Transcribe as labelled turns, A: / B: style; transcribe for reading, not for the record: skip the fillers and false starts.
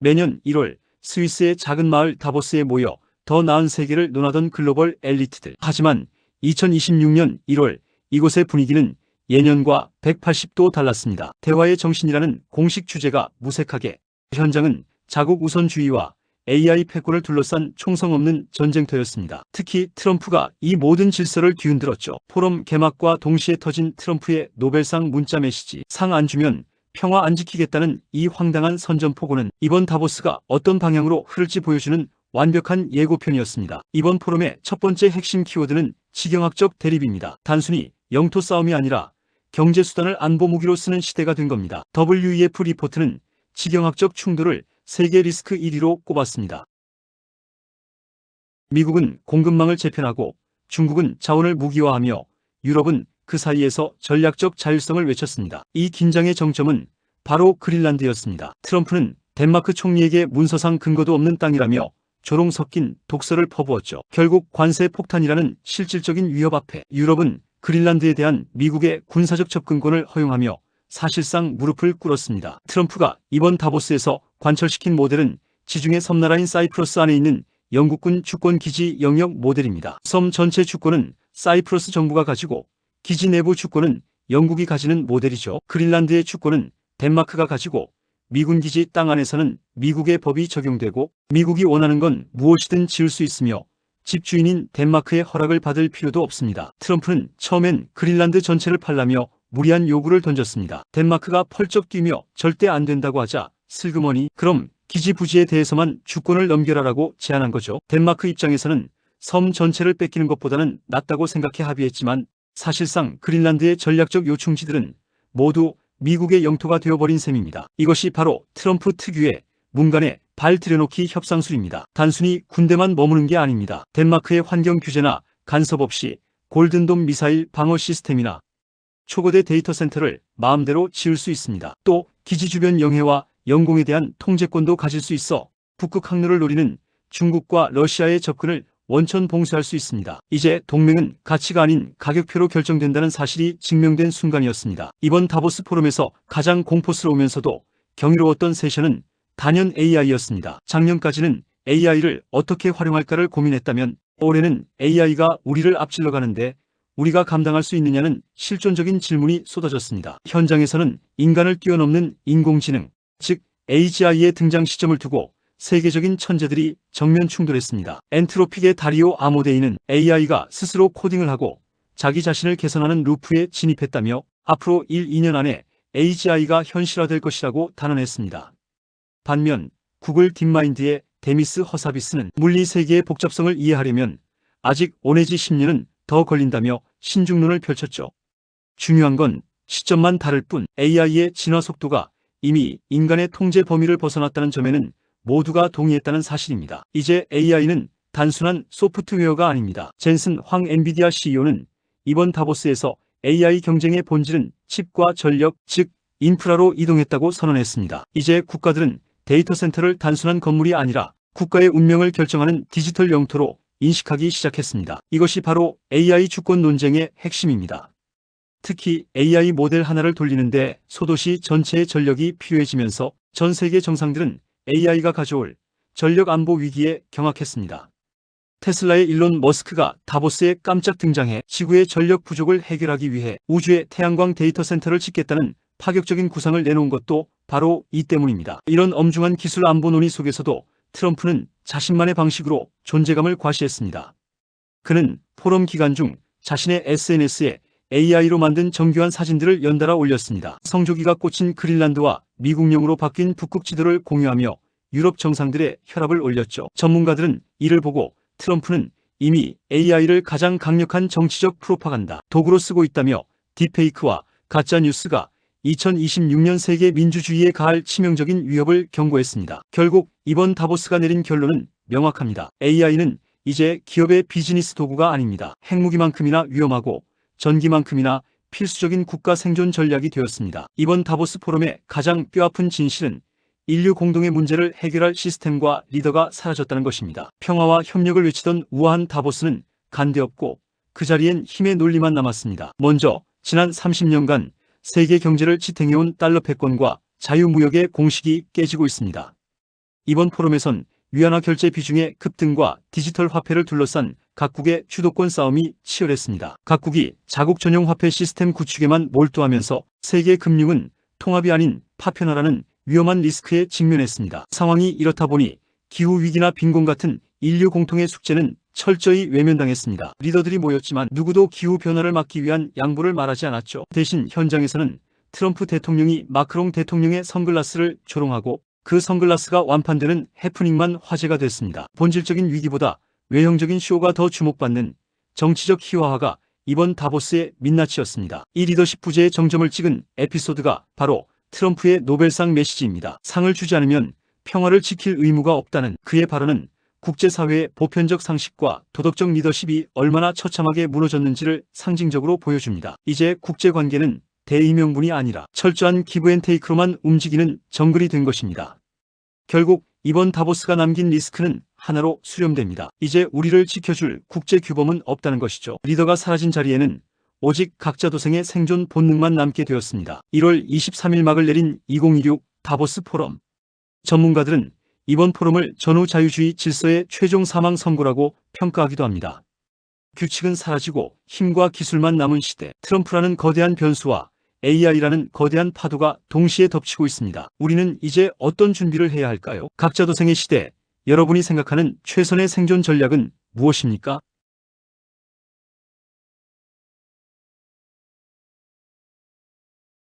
A: 매년 1월 스위스의 작은 마을 다보스에 모여 더 나은 세계를 논하던 글로벌 엘리트들. 하지만 2026년 1월 이곳의 분위기는 예년과 180도 달랐습니다. 대화의 정신이라는 공식 주제가 무색하게, 현장은 자국 우선주의와 AI 패권을 둘러싼 총성 없는 전쟁터였습니다. 특히 트럼프가 이 모든 질서를 뒤흔들었죠. 포럼 개막과 동시에 터진 트럼프의 노벨상 문자 메시지. 상 안 주면 평화 안 지키겠다는 이 황당한 선전포고는 이번 다보스가 어떤 방향으로 흐를지 보여주는 완벽한 예고편이었습니다. 이번 포럼의 첫 번째 핵심 키워드는 지경학적 대립입니다. 단순히 영토 싸움이 아니라 경제수단을 안보 무기로 쓰는 시대가 된 겁니다. WEF 리포트는 지경학적 충돌을 세계 리스크 1위로 꼽았습니다. 미국은 공급망을 재편하고 중국은 자원을 무기화하며 유럽은 그 사이에서 전략적 자율성을 외쳤습니다. 이 긴장의 정점은 바로 그린란드였습니다. 트럼프는 덴마크 총리에게 문서상 근거도 없는 땅이라며 조롱 섞인 독설을 퍼부었죠. 결국 관세 폭탄이라는 실질적인 위협 앞에 유럽은 그린란드에 대한 미국의 군사적 접근권을 허용하며 사실상 무릎을 꿇었습니다. 트럼프가 이번 다보스에서 관철시킨 모델은 지중해 섬나라인 사이프러스 안에 있는 영국군 주권 기지 영역 모델입니다. 섬 전체 주권은 사이프러스 정부가 가지고 기지 내부 주권은 영국이 가지는 모델이죠. 그린란드의 주권은 덴마크가 가지고 미군 기지 땅 안에서는 미국의 법이 적용되고 미국이 원하는 건 무엇이든 지을 수 있으며 집주인인 덴마크의 허락을 받을 필요도 없습니다. 트럼프는 처음엔 그린란드 전체를 팔라며 무리한 요구를 던졌습니다. 덴마크가 펄쩍 뛰며 절대 안 된다고 하자 슬그머니 그럼 기지 부지에 대해서만 주권을 넘겨라라고 제안한 거죠. 덴마크 입장에서는 섬 전체를 뺏기는 것보다는 낫다고 생각해 합의했지만 사실상 그린란드의 전략적 요충지들은 모두 미국의 영토가 되어버린 셈입니다. 이것이 바로 트럼프 특유의 문간에 발 들여놓기 협상술입니다. 단순히 군대만 머무는 게 아닙니다. 덴마크의 환경 규제나 간섭 없이 골든돔 미사일 방어 시스템이나 초거대 데이터 센터를 마음대로 지을 수 있습니다. 또 기지 주변 영해와 영공에 대한 통제권도 가질 수 있어 북극 항로를 노리는 중국과 러시아의 접근을 원천 봉쇄할 수 있습니다. 이제 동맹은 가치가 아닌 가격표로 결정된다는 사실이 증명된 순간이었습니다. 이번 다보스 포럼에서 가장 공포스러우면서도 경이로웠던 세션은 단연 AI였습니다. 작년까지는 AI를 어떻게 활용할까를 고민했다면 올해는 AI가 우리를 앞질러 가는데 우리가 감당할 수 있느냐는 실존적인 질문이 쏟아졌습니다. 현장에서는 인간을 뛰어넘는 인공지능, 즉 AGI의 등장 시점을 두고 세계적인 천재들이 정면 충돌했습니다. 엔트로픽의 다리오 아모데이는 AI가 스스로 코딩을 하고 자기 자신을 개선하는 루프에 진입했다며 앞으로 1-2년 안에 AGI가 현실화될 것이라고 단언했습니다. 반면 구글 딥마인드의 데미스 허사비스는 물리 세계의 복잡성을 이해하려면 아직 5 내지 10년은 더 걸린다며 신중론을 펼쳤죠. 중요한 건 시점만 다를 뿐 AI의 진화 속도가 이미 인간의 통제 범위를 벗어났다는 점에는 모두가 동의했다는 사실입니다. 이제 AI는 단순한 소프트웨어가 아닙니다. 젠슨 황 엔비디아 CEO는 이번 다보스에서 AI 경쟁의 본질은 칩과 전력, 즉 인프라로 이동했다고 선언했습니다. 이제 국가들은 데이터 센터를 단순한 건물이 아니라 국가의 운명을 결정하는 디지털 영토로 인식하기 시작했습니다. 이것이 바로 AI 주권 논쟁의 핵심입니다. 특히 AI 모델 하나를 돌리는데 소도시 전체의 전력이 필요해지면서 전 세계 정상들은 AI가 가져올 전력 안보 위기에 경악했습니다. 테슬라의 일론 머스크가 다보스에 깜짝 등장해 지구의 전력 부족을 해결하기 위해 우주에 태양광 데이터 센터를 짓겠다는 파격적인 구상을 내놓은 것도 바로 이 때문입니다. 이런 엄중한 기술 안보 논의 속에서도 트럼프는 자신만의 방식으로 존재감을 과시했습니다. 그는 포럼 기간 중 자신의 SNS에 AI로 만든 정교한 사진들을 연달아 올렸습니다. 성조기가 꽂힌 그린란드와 미국령으로 바뀐 북극 지도를 공유하며 유럽 정상들의 혈압을 올렸죠. 전문가들은 이를 보고 트럼프는 이미 AI를 가장 강력한 정치적 프로파간다 도구로 쓰고 있다며 딥페이크와 가짜뉴스가 2026년 세계 민주주의에 가할 치명적인 위협을 경고했습니다. 결국 이번 다보스가 내린 결론은 명확합니다. AI는 이제 기업의 비즈니스 도구가 아닙니다. 핵무기만큼이나 위험하고 전기만큼이나 필수적인 국가 생존 전략이 되었습니다. 이번 다보스 포럼의 가장 뼈아픈 진실은 인류 공동의 문제를 해결할 시스템과 리더가 사라졌다는 것입니다. 평화와 협력을 외치던 우아한 다보스는 간데없고 그 자리엔 힘의 논리만 남았습니다. 먼저 지난 30년간 세계 경제를 지탱해온 달러 패권과 자유무역의 공식이 깨지고 있습니다. 이번 포럼에선 위안화 결제 비중의 급등과 디지털 화폐를 둘러싼 각국의 주도권 싸움이 치열했습니다. 각국이 자국 전용 화폐 시스템 구축에만 몰두하면서 세계 금융은 통합이 아닌 파편화라는 위험한 리스크에 직면했습니다. 상황이 이렇다 보니 기후위기나 빈곤 같은 인류 공통의 숙제는 철저히 외면당했습니다. 리더들이 모였지만 누구도 기후변화를 막기 위한 양보를 말하지 않았죠. 대신 현장에서는 트럼프 대통령이 마크롱 대통령의 선글라스를 조롱하고 그 선글라스가 완판되는 해프닝만 화제가 됐습니다. 본질적인 위기보다 외형적인 쇼가 더 주목받는 정치적 희화화가 이번 다보스의 민낯이었습니다. 이 리더십 부재의 정점을 찍은 에피소드가 바로 트럼프의 노벨상 메시지입니다. 상을 주지 않으면 평화를 지킬 의무가 없다는 그의 발언은 국제사회의 보편적 상식과 도덕적 리더십이 얼마나 처참하게 무너졌는지를 상징적으로 보여줍니다. 이제 국제관계는 대의명분이 아니라 철저한 기브앤테이크로만 움직이는 정글이 된 것입니다. 결국 이번 다보스가 남긴 리스크는 하나로 수렴됩니다. 이제 우리를 지켜줄 국제규범은 없다는 것이죠. 리더가 사라진 자리에는 오직 각자 도생의 생존 본능만 남게 되었습니다. 1월 23일 막을 내린 2016 다보스 포럼. 전문가들은 이번 포럼을 전후자유주의 질서의 최종 사망 선고라고 평가하기도 합니다. 규칙은 사라지고 힘과 기술만 남은 시대. 트럼프라는 거대한 변수와 AI라는 거대한 파도가 동시에 덮치고 있습니다. 우리는 이제 어떤 준비를 해야 할까요? 각자 도생의 시대, 여러분이 생각하는 최선의 생존 전략은 무엇입니까?